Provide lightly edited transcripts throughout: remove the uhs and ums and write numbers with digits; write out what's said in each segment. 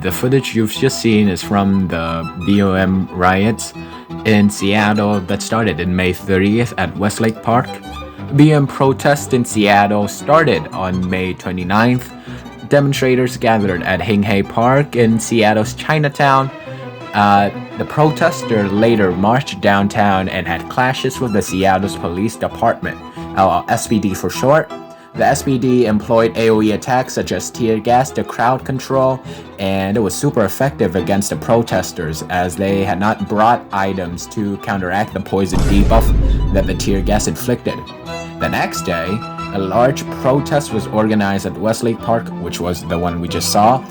The footage you've just seen is from the BLM riots in Seattle that started in May 30th at Westlake Park. BLM protests in Seattle started on May 29th. Demonstrators gathered at Hinghey Park in Seattle's Chinatown. The protester later marched downtown and had clashes with the Seattle's Police Department, SPD for short. The SPD employed AoE attacks such as tear gas to crowd control, and it was super effective against the protesters as they had not brought items to counteract the poison debuff that the tear gas inflicted. The next day, a large protest was organized at Westlake Park, which was the one we just saw,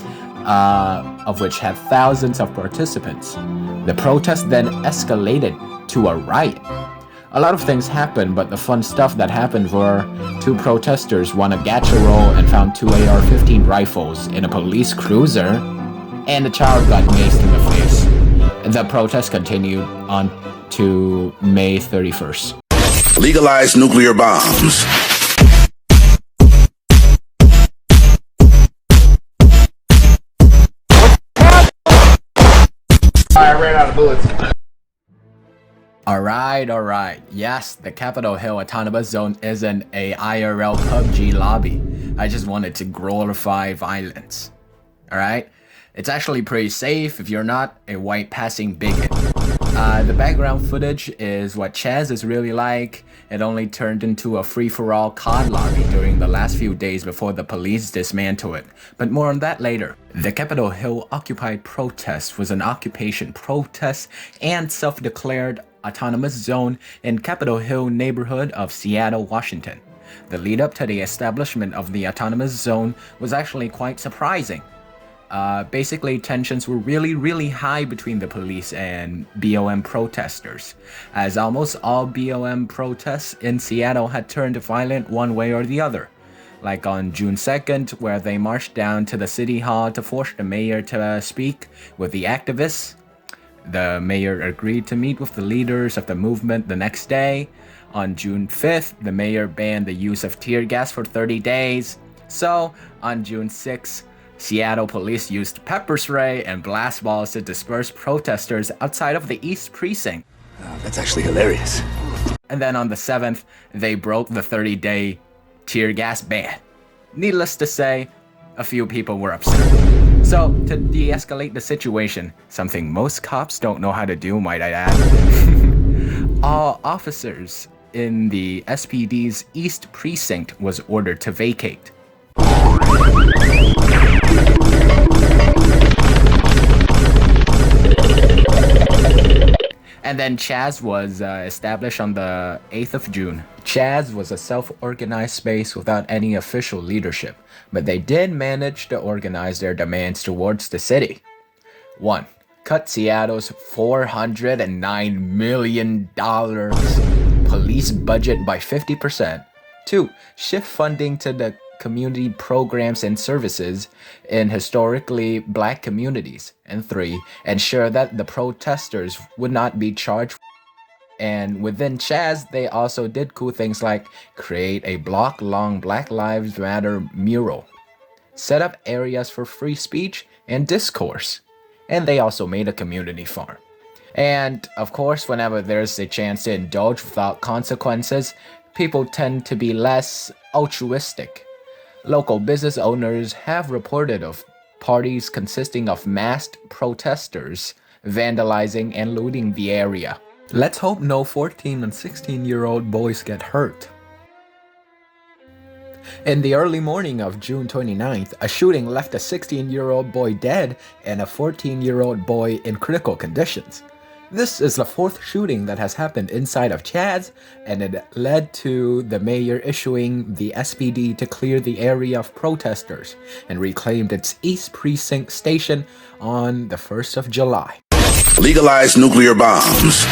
of which had thousands of participants. The protest then escalated to a riot. A lot of things happened, but the fun stuff that happened were two protesters won a gacha roll and found two AR-15 rifles in a police cruiser, and a child got maced in the face. The protest continued on to May 31st. Legalize nuclear bombs. I ran out of bullets. Alright. Yes, the Capitol Hill Autonomous Zone isn't a IRL PUBG lobby. I just wanted to glorify violence. Alright? It's actually pretty safe if you're not a white passing bigot. The background footage is what Chaz is really like. It only turned into a free-for-all COD lobby during the last few days before the police dismantled it, but more on that later. The Capitol Hill Occupied Protest was an occupation protest and self-declared autonomous zone in Capitol Hill neighborhood of Seattle, Washington. The lead up to the establishment of the autonomous zone was actually quite surprising. Basically, tensions were really high between the police and BLM protesters, as almost all BLM protests in Seattle had turned violent one way or the other. Like on June 2nd, where they marched down to the city hall to force the mayor to speak with the activists. The mayor agreed to meet with the leaders of the movement the next day. On June 5th, the mayor banned the use of tear gas for 30 days. So, on June 6th, Seattle police used pepper spray and blast balls to disperse protesters outside of the East Precinct. That's actually hilarious. And then on the 7th, they broke the 30-day tear gas ban. Needless to say, a few people were upset. So, to de-escalate the situation, something most cops don't know how to do, might I add, all officers in the SPD's East Precinct was ordered to vacate. And then Chaz was established on the 8th of June. Chaz was a self-organized space without any official leadership, but they did manage to organize their demands towards the city. 1. Cut Seattle's $409 million police budget by 50%. 2. Shift funding to the community programs and services in historically black communities. And 3. Ensure that the protesters would not be charged. And within Chaz, they also did cool things like create a block-long Black Lives Matter mural, set up areas for free speech and discourse, and they also made a community farm. And of course, whenever there's a chance to indulge without consequences, people tend to be less altruistic. Local business owners have reported of parties consisting of masked protesters vandalizing and looting the area. Let's hope no 14 and 16-year-old boys get hurt. In the early morning of June 29th, a shooting left a 16-year-old boy dead and a 14-year-old boy in critical conditions. This is the fourth shooting that has happened inside of Chaz, and it led to the mayor issuing the SPD to clear the area of protesters and reclaimed its East Precinct station on the 1st of July. Legalize nuclear bombs.